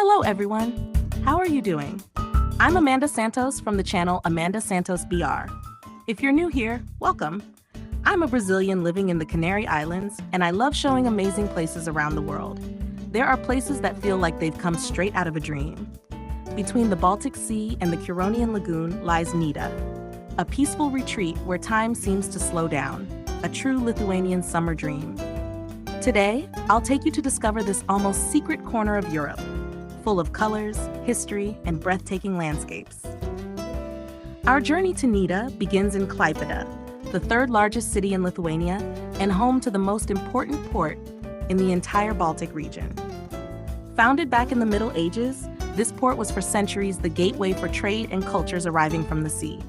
Hello, everyone. How are you doing? I'm Amanda Santos from the channel Amanda Santos BR. If you're new here, welcome. I'm a Brazilian living in the Canary Islands, and I love showing amazing places around the world. There are places that feel like they've come straight out of a dream. Between the Baltic Sea and the Curonian Lagoon lies Nida, a peaceful retreat where time seems to slow down, a true Lithuanian summer dream. Today, I'll take you to discover this almost secret corner of Europe, full of colors, history, and breathtaking landscapes. Our journey to Nida begins in Klaipėda, the third largest city in Lithuania and home to the most important port in the entire Baltic region. Founded back in the Middle Ages, this port was for centuries the gateway for trade and cultures arriving from the sea.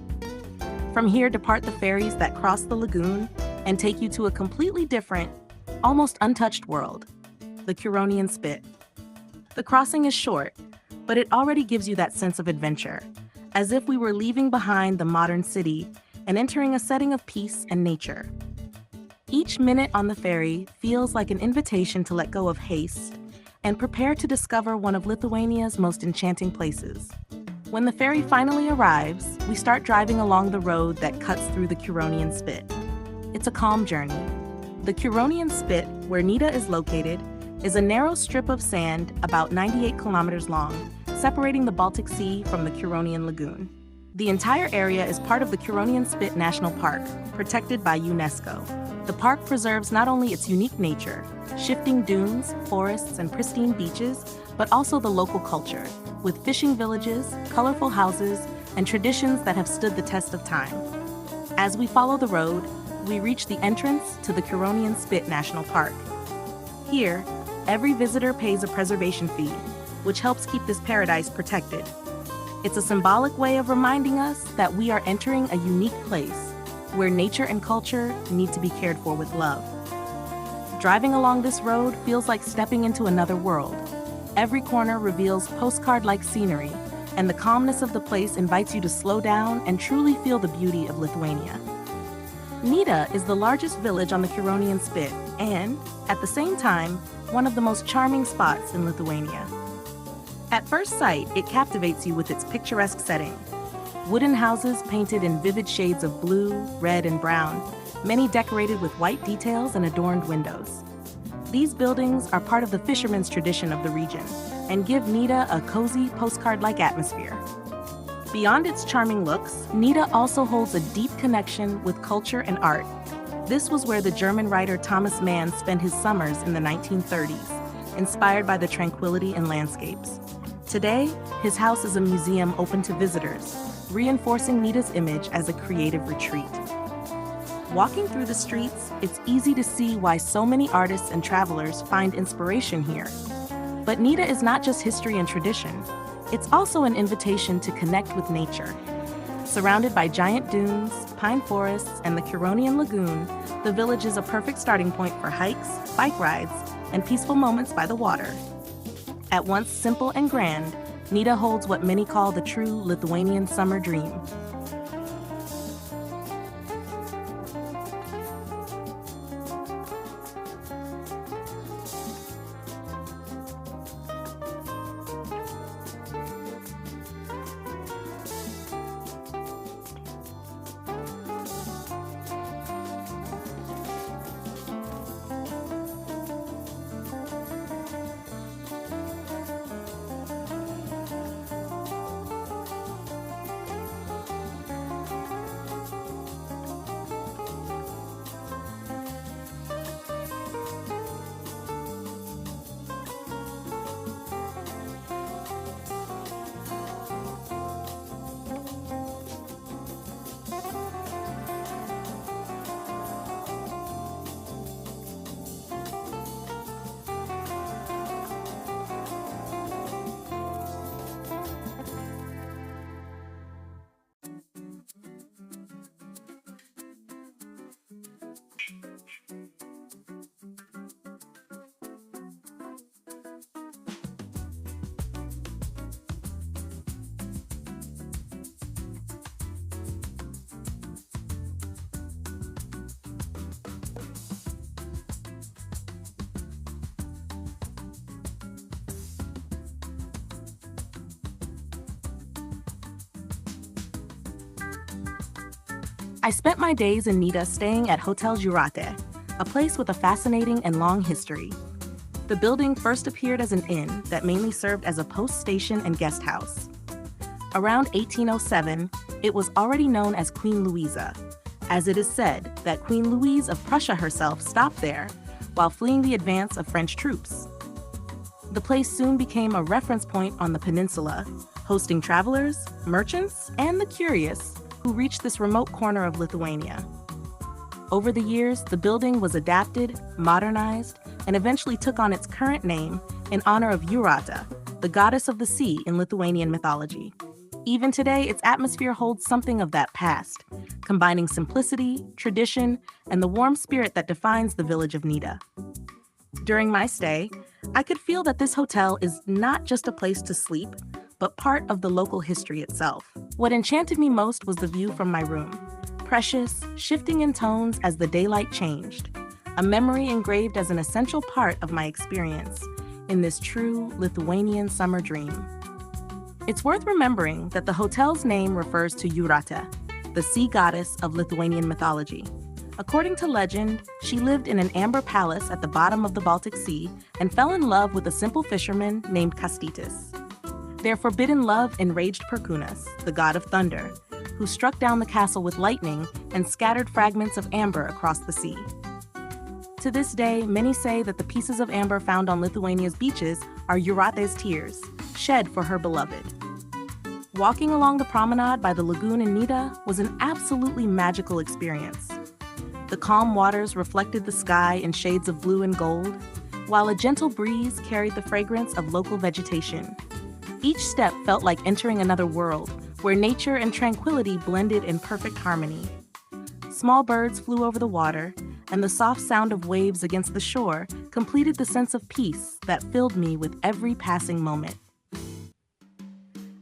From here depart the ferries that cross the lagoon and take you to a completely different, almost untouched world, the Curonian Spit. The crossing is short, but it already gives you that sense of adventure, as if we were leaving behind the modern city and entering a setting of peace and nature. Each minute on the ferry feels like an invitation to let go of haste and prepare to discover one of Lithuania's most enchanting places. When the ferry finally arrives, we start driving along the road that cuts through the Curonian Spit. It's a calm journey. The Curonian Spit, where Nida is located, is a narrow strip of sand about 98 kilometers long, separating the Baltic Sea from the Curonian Lagoon. The entire area is part of the Curonian Spit National Park, protected by UNESCO. The park preserves not only its unique nature, shifting dunes, forests, and pristine beaches, but also the local culture, with fishing villages, colorful houses, and traditions that have stood the test of time. As we follow the road, we reach the entrance to the Curonian Spit National Park. Here, every visitor pays a preservation fee, which helps keep this paradise protected. It's a symbolic way of reminding us that we are entering a unique place where nature and culture need to be cared for with love. Driving along this road feels like stepping into another world. Every corner reveals postcard-like scenery, and the calmness of the place invites you to slow down and truly feel the beauty of Lithuania. Nida is the largest village on the Curonian Spit and, at the same time, one of the most charming spots in Lithuania. At first sight, it captivates you with its picturesque setting. Wooden houses painted in vivid shades of blue, red, and brown, many decorated with white details and adorned windows. These buildings are part of the fishermen's tradition of the region and give Nida a cozy, postcard-like atmosphere. Beyond its charming looks, Nida also holds a deep connection with culture and art. This was where the German writer Thomas Mann spent his summers in the 1930s, inspired by the tranquility and landscapes. Today, his house is a museum open to visitors, reinforcing Nida's image as a creative retreat. Walking through the streets, it's easy to see why so many artists and travelers find inspiration here. But Nida is not just history and tradition. It's also an invitation to connect with nature. Surrounded by giant dunes, pine forests, and the Curonian Lagoon, the village is a perfect starting point for hikes, bike rides, and peaceful moments by the water. At once simple and grand, Nida holds what many call the true Lithuanian summer dream. I spent my days in Nida staying at Hotel Jurate, a place with a fascinating and long history. The building first appeared as an inn that mainly served as a post station and guest house. Around 1807, it was already known as Queen Louisa, as it is said that Queen Louise of Prussia herself stopped there while fleeing the advance of French troops. The place soon became a reference point on the peninsula, hosting travelers, merchants, and the curious who reached this remote corner of Lithuania. Over the years, the building was adapted, modernized, and eventually took on its current name in honor of Jūrate, the goddess of the sea in Lithuanian mythology. Even today, its atmosphere holds something of that past, combining simplicity, tradition, and the warm spirit that defines the village of Nida. During my stay, I could feel that this hotel is not just a place to sleep, but part of the local history itself. What enchanted me most was the view from my room, precious, shifting in tones as the daylight changed, a memory engraved as an essential part of my experience in this true Lithuanian summer dream. It's worth remembering that the hotel's name refers to Jūrate, the sea goddess of Lithuanian mythology. According to legend, she lived in an amber palace at the bottom of the Baltic Sea and fell in love with a simple fisherman named Kastytis. Their forbidden love enraged Perkūnas, the god of thunder, who struck down the castle with lightning and scattered fragments of amber across the sea. To this day, many say that the pieces of amber found on Lithuania's beaches are Jūrate's tears, shed for her beloved. Walking along the promenade by the lagoon in Nida was an absolutely magical experience. The calm waters reflected the sky in shades of blue and gold, while a gentle breeze carried the fragrance of local vegetation. Each step felt like entering another world, where nature and tranquility blended in perfect harmony. Small birds flew over the water, and the soft sound of waves against the shore completed the sense of peace that filled me with every passing moment.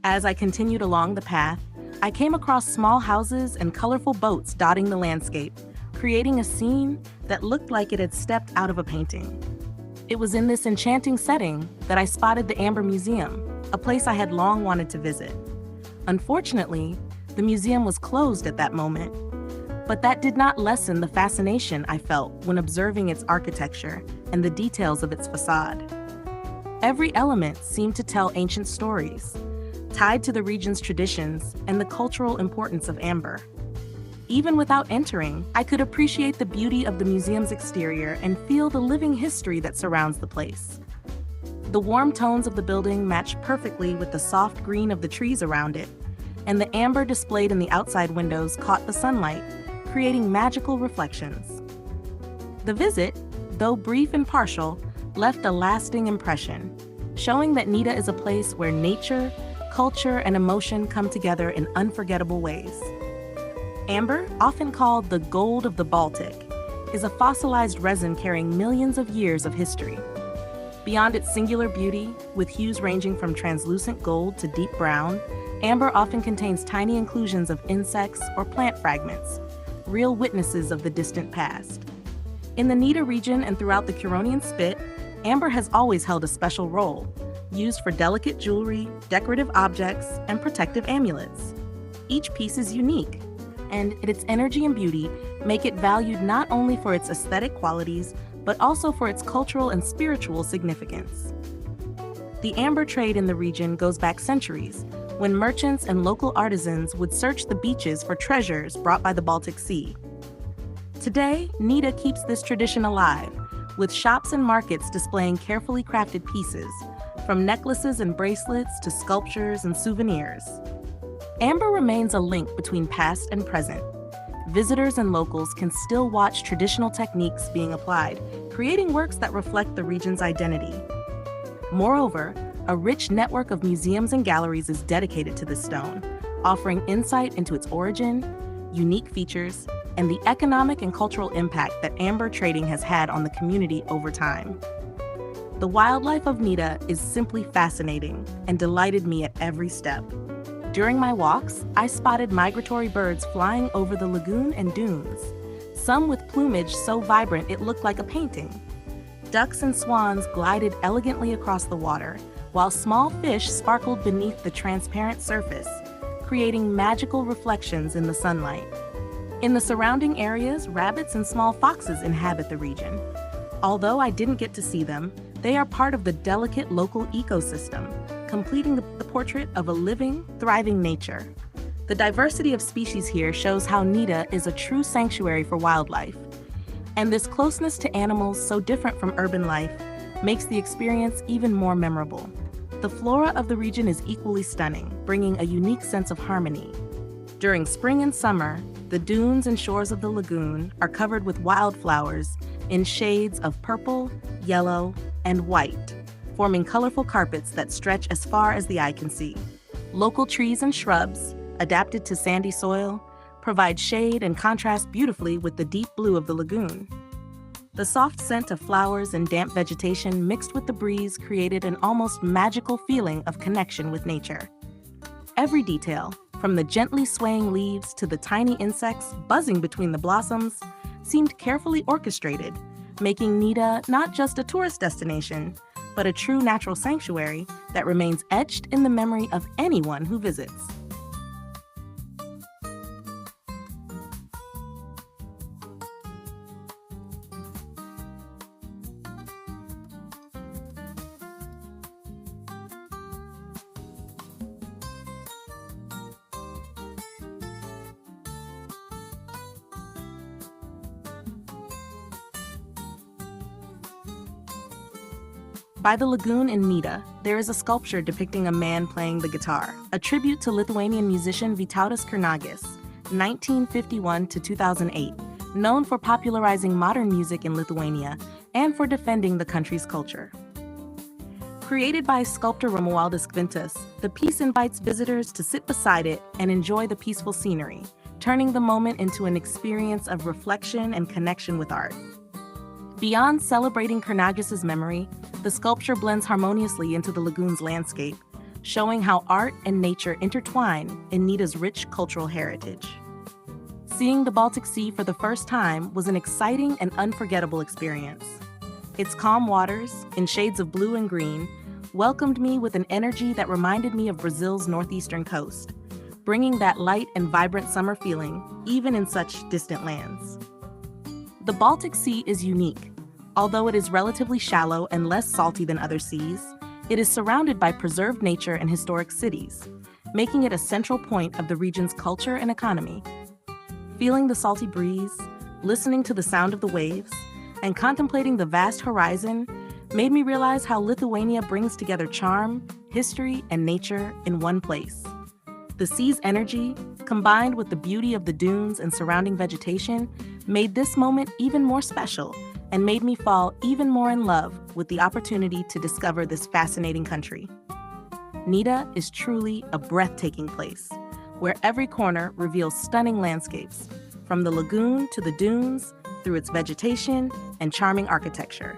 As I continued along the path, I came across small houses and colorful boats dotting the landscape, creating a scene that looked like it had stepped out of a painting. It was in this enchanting setting that I spotted the Amber Museum, a place I had long wanted to visit. Unfortunately, the museum was closed at that moment, but that did not lessen the fascination I felt when observing its architecture and the details of its facade. Every element seemed to tell ancient stories, tied to the region's traditions and the cultural importance of amber. Even without entering, I could appreciate the beauty of the museum's exterior and feel the living history that surrounds the place. The warm tones of the building matched perfectly with the soft green of the trees around it, and the amber displayed in the outside windows caught the sunlight, creating magical reflections. The visit, though brief and partial, left a lasting impression, showing that Nida is a place where nature, culture, and emotion come together in unforgettable ways. Amber, often called the gold of the Baltic, is a fossilized resin carrying millions of years of history. Beyond its singular beauty, with hues ranging from translucent gold to deep brown, amber often contains tiny inclusions of insects or plant fragments, real witnesses of the distant past. In the Nida region and throughout the Curonian Spit, amber has always held a special role, used for delicate jewelry, decorative objects, and protective amulets. Each piece is unique, and its energy and beauty make it valued not only for its aesthetic qualities, but also for its cultural and spiritual significance. The amber trade in the region goes back centuries, when merchants and local artisans would search the beaches for treasures brought by the Baltic Sea. Today, Nida keeps this tradition alive, with shops and markets displaying carefully crafted pieces, from necklaces and bracelets to sculptures and souvenirs. Amber remains a link between past and present. Visitors and locals can still watch traditional techniques being applied, creating works that reflect the region's identity. Moreover, a rich network of museums and galleries is dedicated to this stone, offering insight into its origin, unique features, and the economic and cultural impact that amber trading has had on the community over time. The wildlife of Nida is simply fascinating and delighted me at every step. During my walks, I spotted migratory birds flying over the lagoon and dunes, some with plumage so vibrant it looked like a painting. Ducks and swans glided elegantly across the water, while small fish sparkled beneath the transparent surface, creating magical reflections in the sunlight. In the surrounding areas, rabbits and small foxes inhabit the region. Although I didn't get to see them, they are part of the delicate local ecosystem, completing the portrait of a living, thriving nature. The diversity of species here shows how Nida is a true sanctuary for wildlife. And this closeness to animals, so different from urban life, makes the experience even more memorable. The flora of the region is equally stunning, bringing a unique sense of harmony. During spring and summer, the dunes and shores of the lagoon are covered with wildflowers in shades of purple, yellow, and white, forming colorful carpets that stretch as far as the eye can see. Local trees and shrubs, adapted to sandy soil, provide shade and contrast beautifully with the deep blue of the lagoon. The soft scent of flowers and damp vegetation mixed with the breeze created an almost magical feeling of connection with nature. Every detail, from the gently swaying leaves to the tiny insects buzzing between the blossoms, seemed carefully orchestrated, making Nida not just a tourist destination, but a true natural sanctuary that remains etched in the memory of anyone who visits. By the lagoon in Nida, there is a sculpture depicting a man playing the guitar, a tribute to Lithuanian musician Vytautas Kernagis, 1951 to 2008, known for popularizing modern music in Lithuania and for defending the country's culture. Created by sculptor Romualdus Kvintas, the piece invites visitors to sit beside it and enjoy the peaceful scenery, turning the moment into an experience of reflection and connection with art. Beyond celebrating Kernagis' memory, the sculpture blends harmoniously into the lagoon's landscape, showing how art and nature intertwine in Nida's rich cultural heritage. Seeing the Baltic Sea for the first time was an exciting and unforgettable experience. Its calm waters, in shades of blue and green, welcomed me with an energy that reminded me of Brazil's northeastern coast, bringing that light and vibrant summer feeling even in such distant lands. The Baltic Sea is unique. Although it is relatively shallow and less salty than other seas, it is surrounded by preserved nature and historic cities, making it a central point of the region's culture and economy. Feeling the salty breeze, listening to the sound of the waves, and contemplating the vast horizon made me realize how Lithuania brings together charm, history, and nature in one place. The sea's energy, combined with the beauty of the dunes and surrounding vegetation, made this moment even more special and made me fall even more in love with the opportunity to discover this fascinating country. Nida is truly a breathtaking place, where every corner reveals stunning landscapes, from the lagoon to the dunes, through its vegetation and charming architecture.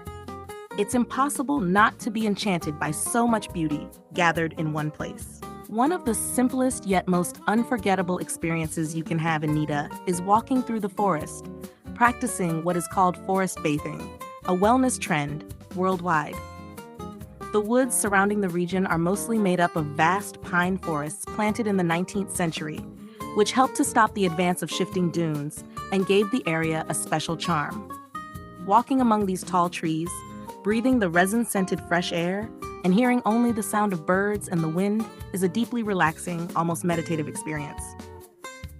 It's impossible not to be enchanted by so much beauty gathered in one place. One of the simplest yet most unforgettable experiences you can have in Nida is walking through the forest, practicing what is called forest bathing, a wellness trend worldwide. The woods surrounding the region are mostly made up of vast pine forests planted in the 19th century, which helped to stop the advance of shifting dunes and gave the area a special charm. Walking among these tall trees, breathing the resin-scented fresh air, and hearing only the sound of birds and the wind is a deeply relaxing, almost meditative experience.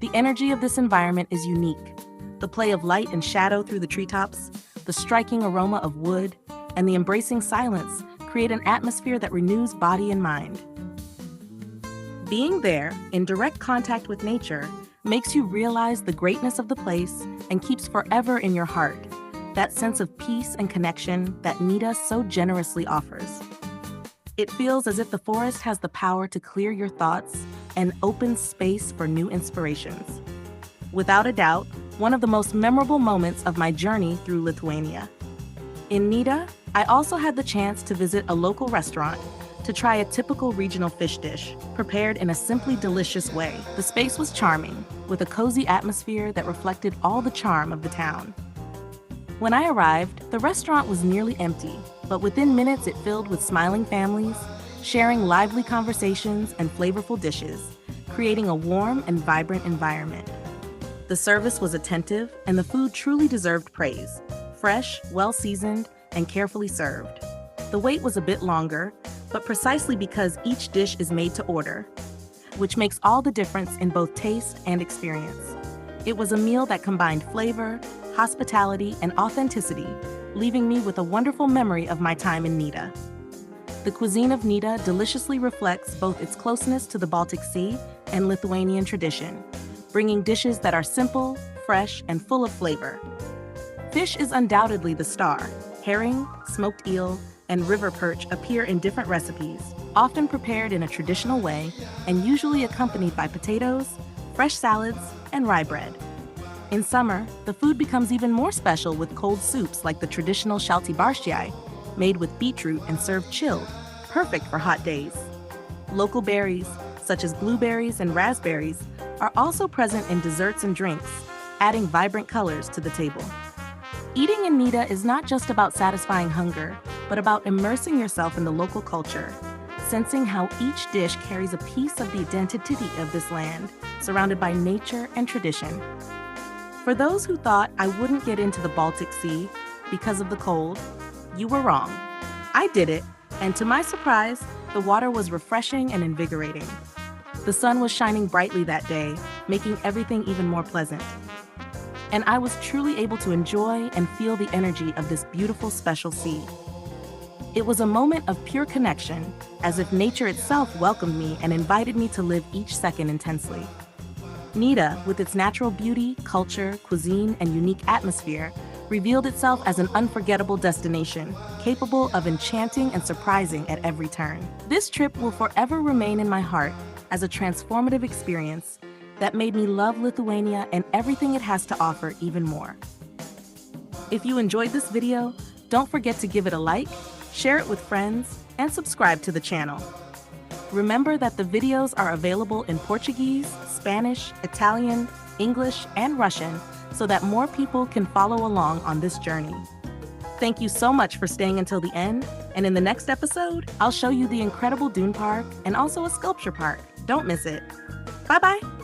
The energy of this environment is unique. The play of light and shadow through the treetops, the striking aroma of wood, and the embracing silence create an atmosphere that renews body and mind. Being there, in direct contact with nature, makes you realize the greatness of the place and keeps forever in your heart that sense of peace and connection that Nida so generously offers. It feels as if the forest has the power to clear your thoughts and open space for new inspirations. Without a doubt, one of the most memorable moments of my journey through Lithuania. In Nida, I also had the chance to visit a local restaurant to try a typical regional fish dish, prepared in a simply delicious way. The space was charming, with a cozy atmosphere that reflected all the charm of the town. When I arrived, the restaurant was nearly empty, but within minutes it filled with smiling families, sharing lively conversations and flavorful dishes, creating a warm and vibrant environment. The service was attentive, and the food truly deserved praise. Fresh, well-seasoned, and carefully served. The wait was a bit longer, but precisely because each dish is made to order, which makes all the difference in both taste and experience. It was a meal that combined flavor, hospitality, and authenticity, leaving me with a wonderful memory of my time in Nida. The cuisine of Nida deliciously reflects both its closeness to the Baltic Sea and Lithuanian tradition, bringing dishes that are simple, fresh, and full of flavor. Fish is undoubtedly the star. Herring, smoked eel, and river perch appear in different recipes, often prepared in a traditional way and usually accompanied by potatoes, fresh salads, and rye bread. In summer, the food becomes even more special with cold soups like the traditional shalti barshchai, made with beetroot and served chilled, perfect for hot days. Local berries, such as blueberries and raspberries, are also present in desserts and drinks, adding vibrant colors to the table. Eating in Nida is not just about satisfying hunger, but about immersing yourself in the local culture, sensing how each dish carries a piece of the identity of this land, surrounded by nature and tradition. For those who thought I wouldn't get into the Baltic Sea because of the cold, you were wrong. I did it, and to my surprise, the water was refreshing and invigorating. The sun was shining brightly that day, making everything even more pleasant. And I was truly able to enjoy and feel the energy of this beautiful, special sea. It was a moment of pure connection, as if nature itself welcomed me and invited me to live each second intensely. Nida, with its natural beauty, culture, cuisine, and unique atmosphere, revealed itself as an unforgettable destination, capable of enchanting and surprising at every turn. This trip will forever remain in my heart as a transformative experience that made me love Lithuania and everything it has to offer even more. If you enjoyed this video, don't forget to give it a like, share it with friends, and subscribe to the channel. Remember that the videos are available in Portuguese, Spanish, Italian, English, and Russian so that more people can follow along on this journey. Thank you so much for staying until the end, and in the next episode, I'll show you the incredible dune park and also a sculpture park. Don't miss it. Bye-bye.